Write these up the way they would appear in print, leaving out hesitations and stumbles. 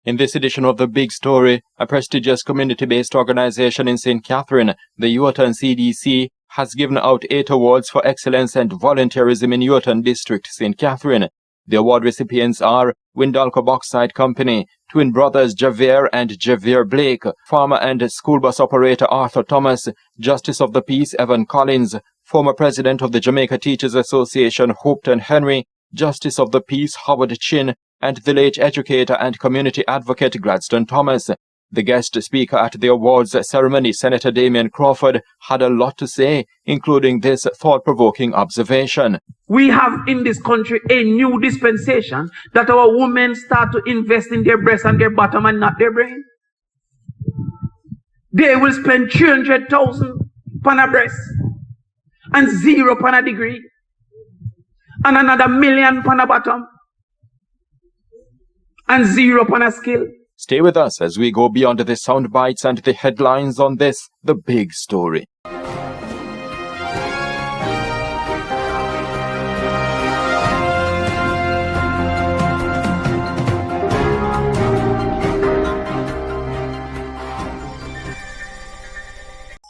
In this edition of The Big Story, a prestigious community-based organization in St. Catherine, the Ewarton CDC, has given out 8 awards for excellence and volunteerism in Ewarton District, St. Catherine. The award recipients are WINDALCO Bauxite Company, twin brothers Javier and Javier Blake, farmer and school bus operator Arthur Thomas, Justice of the Peace Evan Collins, former president of the Jamaica Teachers Association Hopeton Henry, Justice of the Peace Howard Chin, and the late educator and community advocate Gladstone Thomas. The guest speaker at the awards ceremony, Senator Damian Crawford, had a lot to say, including this thought-provoking observation. We have in this country a new dispensation that our women start to invest in their breast and their bottom and not their brain. They will spend 300,000 on a breast and 0 on a degree and another 1 million on a bottom and 0 on a skill. Stay with us as we go beyond the sound bites and the headlines on this, The Big Story.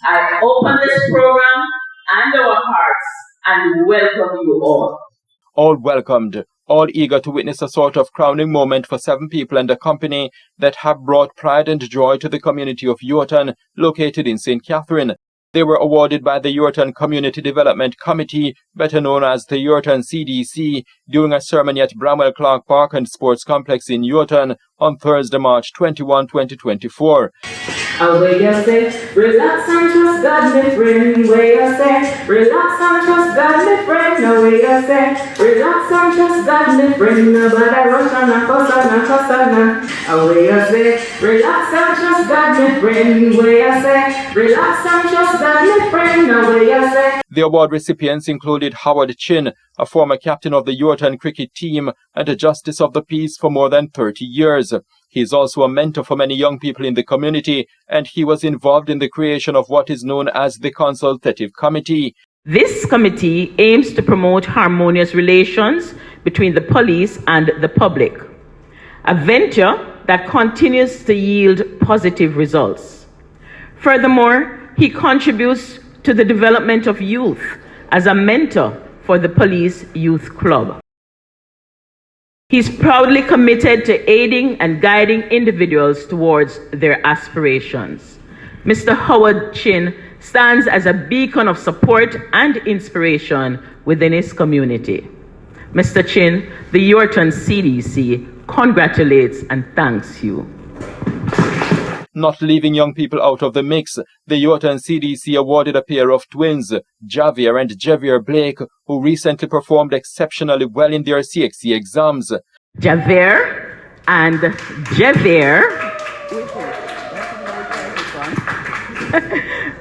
I open this program and our hearts and welcome you all. All welcomed, all eager to witness a sort of crowning moment for 7 people and a company that have brought pride and joy to the community of Ewarton, located in St. Catherine. They were awarded by the Ewarton Community Development Committee, better known as the Ewarton CDC, during a ceremony at Bramwell Clark Park and Sports Complex in Ewarton on Thursday, March 21, 2024. Where you say, relax and trust God, my friend. Where you say, relax and trust God, my friend. Now where you say, relax and trust God, my friend. Nobody rush on a cuss on a cuss on a. Where you say, relax and trust God, my friend. Where you say, relax and trust God, my friend. Now where you say. The award recipients included Howard Chin, a former captain of the Ewarton cricket team and a Justice of the Peace for more than 30 years. He is also a mentor for many young people in the community, and he was involved in the creation of what is known as the Consultative Committee. This committee aims to promote harmonious relations between the police and the public, a venture that continues to yield positive results. Furthermore, he contributes to the development of youth as a mentor for the Police Youth Club. He's proudly committed to aiding and guiding individuals towards their aspirations. Mr. Howard Chin stands as a beacon of support and inspiration within his community. Mr. Chin, the Ewarton CDC congratulates and thanks you. Not leaving young people out of the mix, the Ewarton CDC awarded a pair of twins, Javier and Javier Blake, who recently performed exceptionally well in their CXC exams. Javier and Javier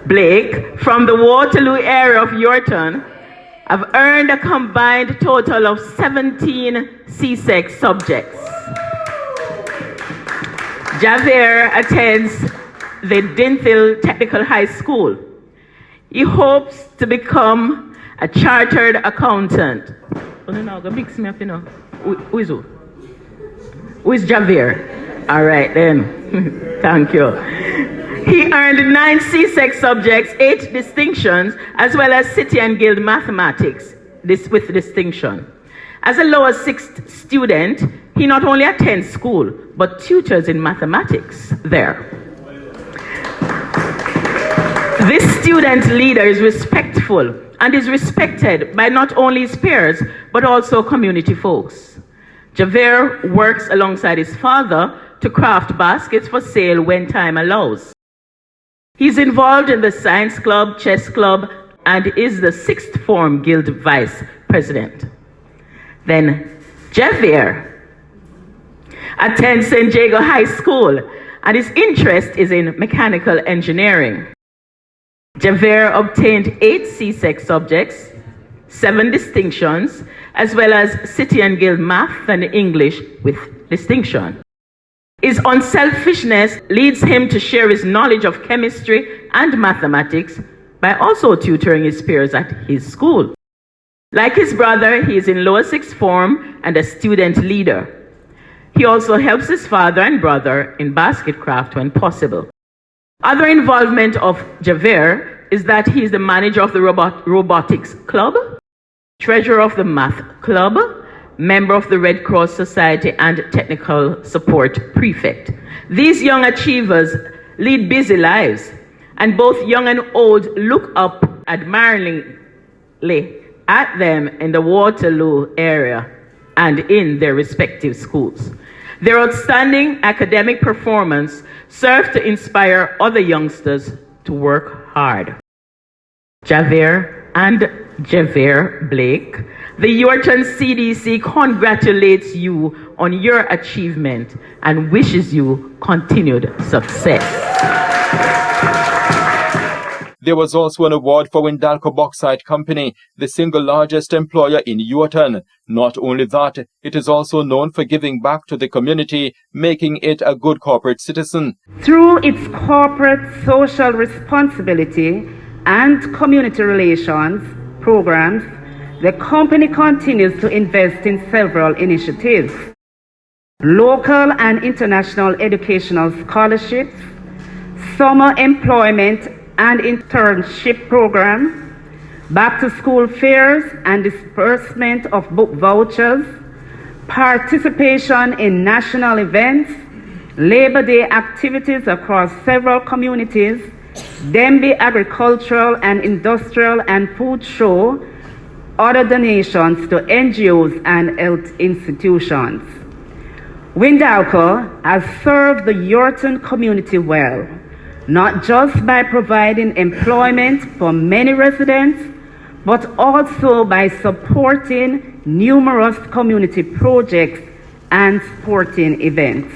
Blake from the Waterloo area of Ewarton have earned a combined total of 17 CSEC subjects. Javier attends the Dinfield Technical High School. He hopes to become a chartered accountant. Who is who? Who is Javier? All right then. Thank you. He earned 9 CSEC subjects, 8 distinctions, as well as City and Guild mathematics, this with distinction. As a lower 6th student, he not only attends school, but tutors in mathematics there. This student leader is respectful and is respected by not only his peers, but also community folks. Javier works alongside his father to craft baskets for sale when time allows. He's involved in the science club, chess club, and is the 6th form guild vice president. Then Javier attends St. Jago High School, and his interest is in mechanical engineering. Javier obtained 8 CSEC subjects, 7 distinctions, as well as City and Guild Math and English with distinction. His unselfishness leads him to share his knowledge of chemistry and mathematics by also tutoring his peers at his school. Like his brother, he is in lower 6th form and a student leader. He also helps his father and brother in basket craft when possible. Other involvement of Javier is that he is the manager of the robotics club, treasurer of the math club, member of the Red Cross Society, and technical support prefect. These young achievers lead busy lives, and both young and old look up admiringly at them in the Waterloo area and in their respective schools. Their outstanding academic performance served to inspire other youngsters to work hard. Javier and Javier Blake, the Ewarton CDC congratulates you on your achievement and wishes you continued success. There was also an award for WINDALCO Bauxite Company, the single largest employer in Ewarton. Not only that, it is also known for giving back to the community, making it a good corporate citizen. Through its corporate social responsibility and community relations programs, the company continues to invest in several initiatives. Local and international educational scholarships, summer employment and internship program, back-to-school fairs and disbursement of book vouchers, participation in national events, Labor Day activities across several communities, Denby Agricultural and Industrial and Food Show, other donations to NGOs and health institutions. WINDALCO has served the Ewarton community well, not just by providing employment for many residents, but also by supporting numerous community projects and sporting events.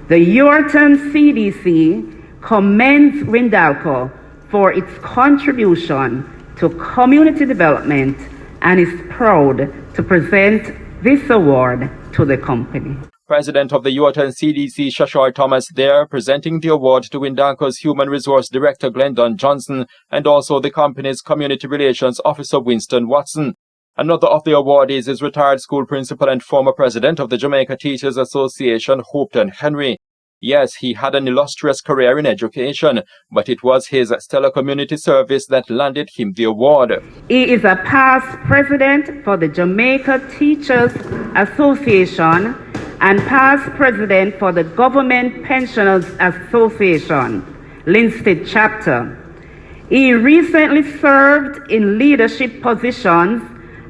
The Ewarton CDC commends WINDALCO for its contribution to community development and is proud to present this award to the company. President of the Ewarton CDC, Shashar Thomas, there presenting the award to WINDALCO's Human Resource Director, Glendon Johnson, and also the company's Community Relations Officer, Winston Watson. Another of the awardees is retired school principal and former president of the Jamaica Teachers Association, Hopeton Henry. Yes, he had an illustrious career in education, but it was his stellar community service that landed him the award. He is a past president for the Jamaica Teachers Association and past president for the Government Pensioners Association, Linstead Chapter. He recently served in leadership positions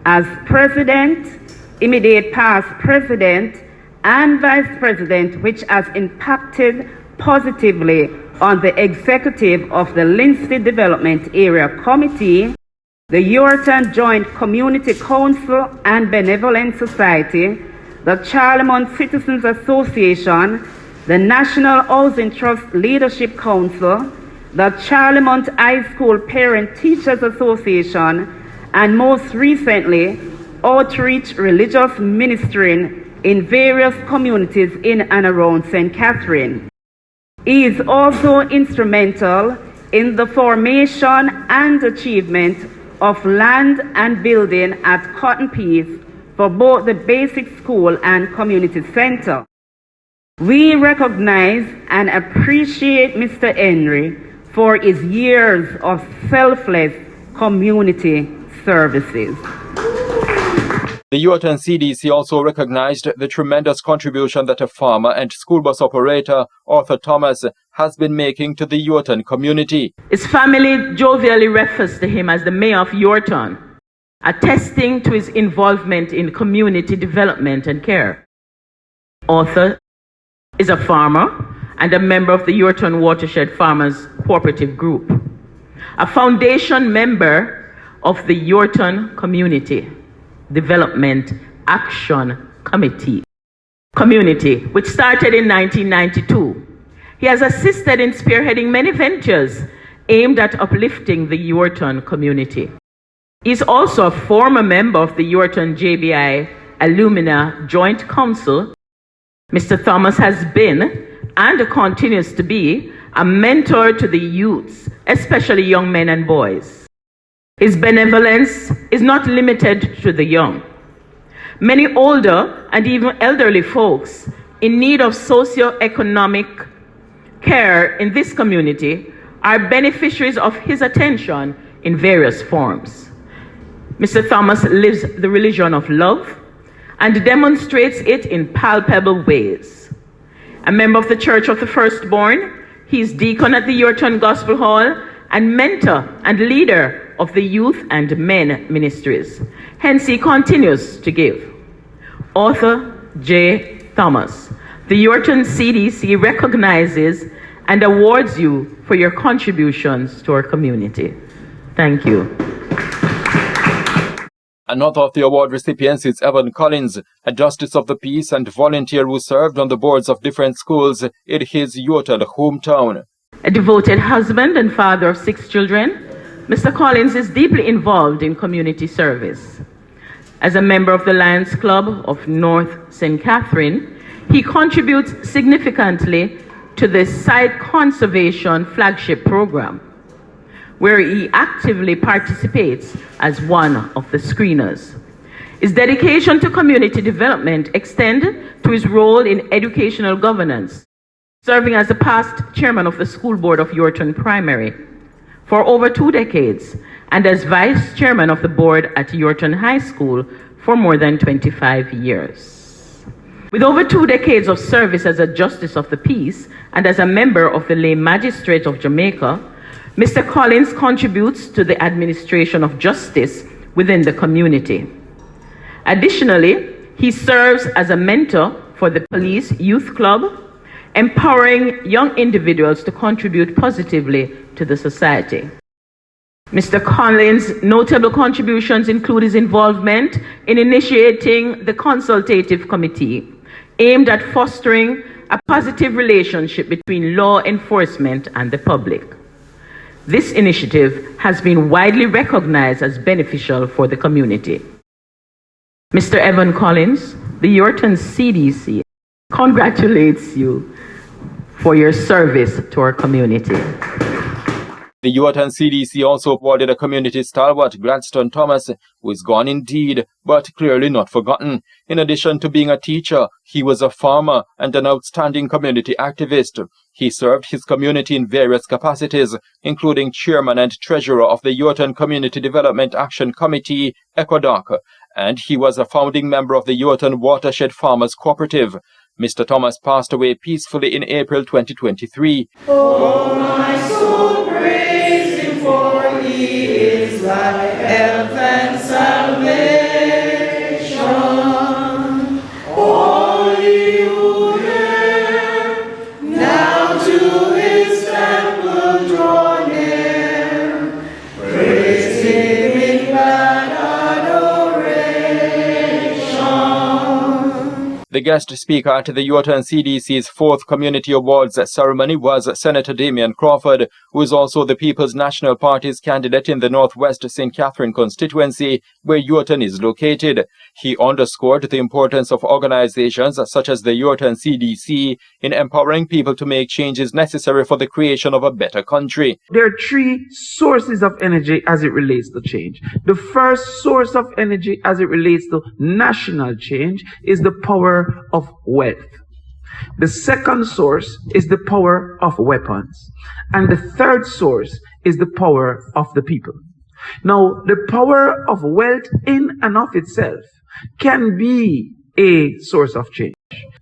as president, immediate past president, and vice president, which has impacted positively on the executive of the Linstead Development Area Committee, the Ewarton Joint Community Council and Benevolent Society, the Charlemont Citizens Association, the National Housing Trust Leadership Council, the Charlemont High School Parent Teachers Association, and most recently, outreach religious ministering in various communities in and around St. Catherine. He is also instrumental in the formation and achievement of land and building at Cotton Peace for both the basic school and community center. We recognize and appreciate Mr. Henry for his years of selfless community services. The Ewarton CDC also recognized the tremendous contribution that a farmer and school bus operator, Arthur Thomas, has been making to the Ewarton community. His family jovially refers to him as the mayor of Ewarton, attesting to his involvement in community development and care. Arthur is a farmer and a member of the Ewarton Watershed Farmers Cooperative Group, a foundation member of the Ewarton Community Development Action Committee, which started in 1992. He has assisted in spearheading many ventures aimed at uplifting the Ewarton community. He is also a former member of the Ewarton JBI Alumina Joint Council. Mr. Thomas has been and continues to be a mentor to the youths, especially young men and boys. His benevolence is not limited to the young. Many older and even elderly folks in need of socio-economic care in this community are beneficiaries of his attention in various forms. Mr. Thomas lives the religion of love and demonstrates it in palpable ways. A member of the Church of the Firstborn, he is deacon at the Ewarton Gospel Hall and mentor and leader of the youth and men ministries. Hence, he continues to give. Author J. Thomas, the Ewarton CDC recognizes and awards you for your contributions to our community. Thank you. Another of the award recipients is Evan Collins, a justice of the peace and volunteer who served on the boards of different schools in his Ewarton hometown. A devoted husband and father of 6 children, Mr. Collins is deeply involved in community service. As a member of the Lions Club of North St. Catherine, he contributes significantly to the Site Conservation Flagship Program, where he actively participates as one of the screeners. His dedication to community development extends to his role in educational governance, serving as the past chairman of the school board of Ewarton Primary for over 2 decades, and as vice chairman of the board at Ewarton High School for more than 25 years. With over 2 decades of service as a justice of the peace and as a member of the lay magistrate of Jamaica, Mr. Collins contributes to the administration of justice within the community. Additionally, he serves as a mentor for the Police Youth Club, empowering young individuals to contribute positively to the society. Mr. Collins' notable contributions include his involvement in initiating the consultative committee aimed at fostering a positive relationship between law enforcement and the public. This initiative has been widely recognized as beneficial for the community. Mr. Evan Collins, the Ewarton CDC congratulates you for your service to our community. The Ewarton CDC also awarded a community stalwart, Gladstone Thomas, who is gone indeed, but clearly not forgotten. In addition to being a teacher, he was a farmer and an outstanding community activist. He served his community in various capacities, including chairman and treasurer of the Ewarton Community Development Action Committee, ECODAC, and he was a founding member of the Ewarton Watershed Farmers Cooperative. Mr. Thomas passed away peacefully in April 2023. Oh, my soul, praise him, for he is thy health and salvation. All ye who hear, now to his temple draw near. Praise him in glad adoration. The guest speaker at the Ewarton CDC's 4th Community Awards ceremony was Senator Damian Crawford, who is also the People's National Party's candidate in the Northwest St. Catherine constituency, where Ewarton is located. He underscored the importance of organizations such as the Ewarton CDC in empowering people to make changes necessary for the creation of a better country. There are 3 sources of energy as it relates to change. The first source of energy as it relates to national change is the power of wealth. The second source is the power of weapons. And the third source is the power of the people. Now, the power of wealth in and of itself can be a source of change.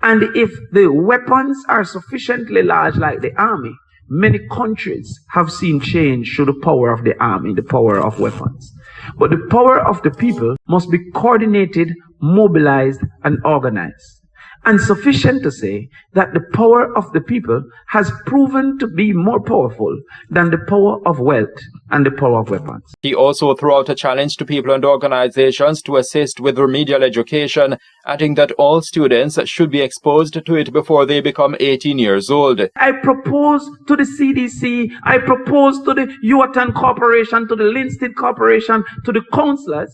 And if the weapons are sufficiently large, like the army, many countries have seen change through the power of the army, the power of weapons. But the power of the people must be coordinated, mobilized, and organized. And sufficient to say that the power of the people has proven to be more powerful than the power of wealth and the power of weapons. He also threw out a challenge to people and organizations to assist with remedial education, adding that all students should be exposed to it before they become 18 years old. I propose to the CDC, I propose to the Ewarton Corporation, to the Linstead Corporation, to the councillors,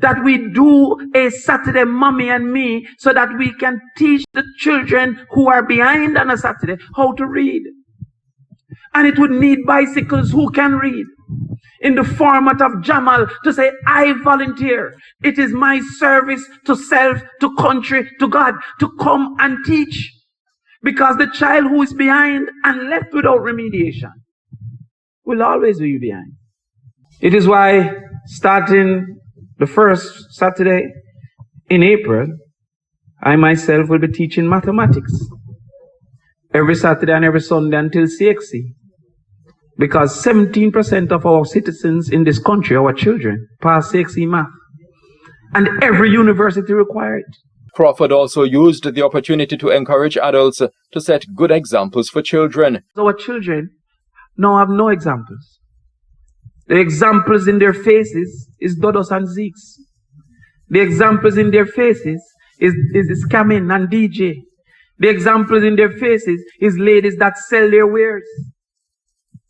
that we do a Saturday Mommy and Me so that we can teach the children who are behind on a Saturday how to read. And it would need bicycles who can read. in the format of Jamal to say, I volunteer. It is my service to self, to country, to God, to come and teach. Because the child who is behind and left without remediation will always be behind. It is why starting the first Saturday in April, I myself will be teaching mathematics every Saturday and every Sunday until CXC. Because 17% of our citizens in this country, our children, pass CXC math. And every university requires it. Crawford also used the opportunity to encourage adults to set good examples for children. Our children now have no examples. The examples in their faces is Dodos and Zeeks. The examples in their faces is scamming and DJ. The examples in their faces is ladies that sell their wares.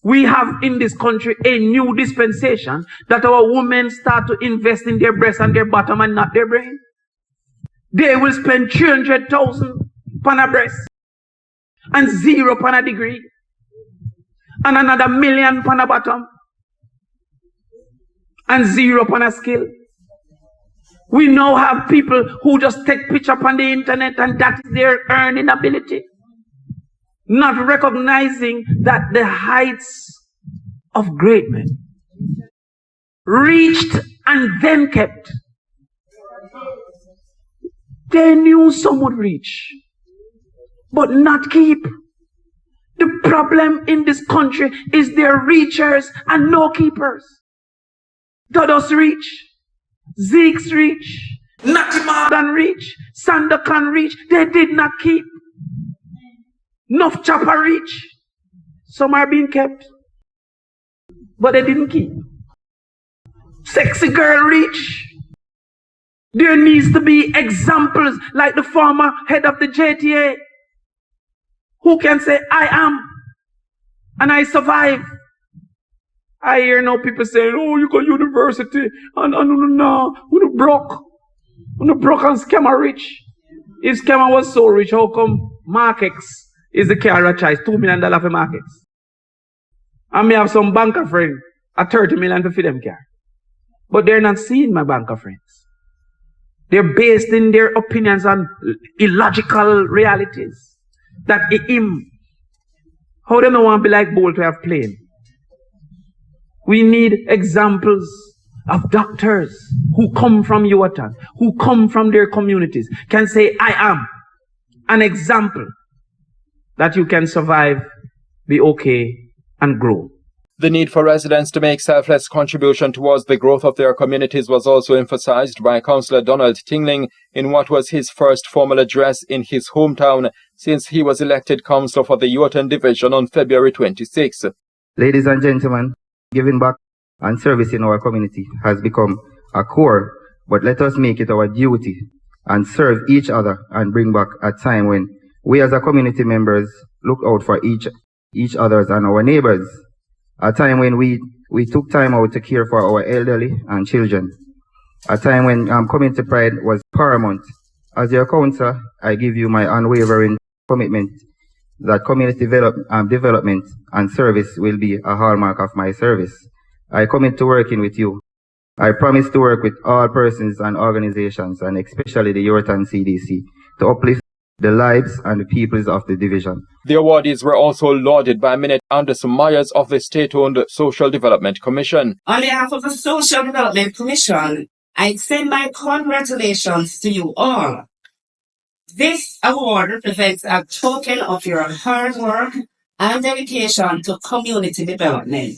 We have in this country a new dispensation that our women start to invest in their breast and their bottom and not their brain. They will spend 300,000 on a breast and 0 on a degree and another 1 million on a bottom and 0 on a skill. We now have people who just take picture on the internet and that is their earning ability. Not recognizing that the heights of great men reached and then kept. They knew some would reach, but not keep. The problem in this country is there are reachers and no keepers. Dodos reach, Zeeks reach, Natimadan reach, Sandakan reach. They did not keep. Enough chopper reach. Some are being kept, but they didn't keep. Sexy girl reach. There needs to be examples like the former head of the JTA who can say, I am and I survive. I hear now people saying, oh, you go university and we broke and scammer rich. If scammer was so rich, how come Mark X is the car that charge $2 million for Mark X? And me have some banker friend at $30 million to feed them car. But they're not seeing my banker friends. They're based in their opinions on illogical realities. That him, how they don't want to be like Bolt to have plane. We need examples of doctors who come from Ewarton, who come from their communities, can say, I am an example that you can survive, be okay, and grow. The need for residents to make selfless contribution towards the growth of their communities was also emphasized by Councillor Donald Tingling in what was his first formal address in his hometown since he was elected councillor for the Ewarton division on February 26. Ladies and gentlemen, giving back and service in our community has become a core, but let us make it our duty and serve each other and bring back a time when we as a community members look out for each others and our neighbors. A time when we took time out to care for our elderly and children. A time when community pride was paramount. As your councillor, I give you my unwavering commitment that community development and service will be a hallmark of my service. I commit to working with you. I promise to work with all persons and organizations, and especially the Ewarton CDC, to uplift the lives and the peoples of the division. The awardees were also lauded by Minette Anderson Myers of the state-owned Social Development Commission. On behalf of the Social Development Commission, I extend my congratulations to you all. This award represents a token of your hard work and dedication to community development.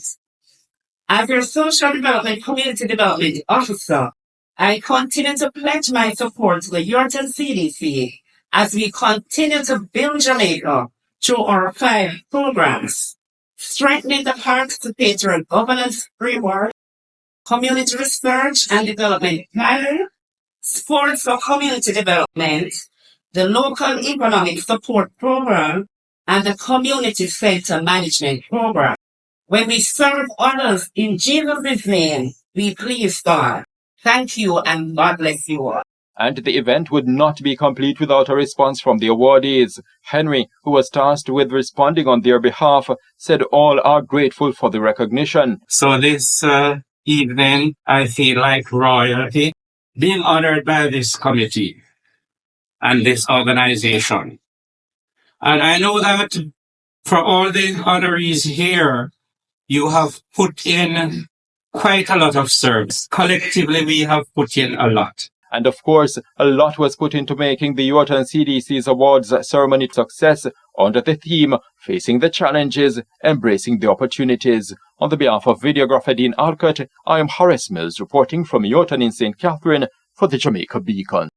As your Social Development Community Development Officer, I continue to pledge my support to the Ewarton CDC as we continue to build Jamaica through our 5 programs: strengthening the participatory governance framework, community research and development planning, sports for community development, the local economic support program, and the community center management program. When we serve others in Jesus' name, we please God. Thank you and God bless you all. and the event would not be complete without a response from the awardees. Henry, who was tasked with responding on their behalf, said all are grateful for the recognition. So this evening, I feel like royalty, being honored by this committee and this organization. And I know that for all the honorees here, you have put in quite a lot of service. Collectively, we have put in a lot. And of course, a lot was put into making the Ewarton CDC's awards ceremony success under the theme, Facing the Challenges, Embracing the Opportunities. On the behalf of videographer Dean Alcott, I am Horace Mills reporting from Ewarton in St. Catherine for the Jamaica Beacon.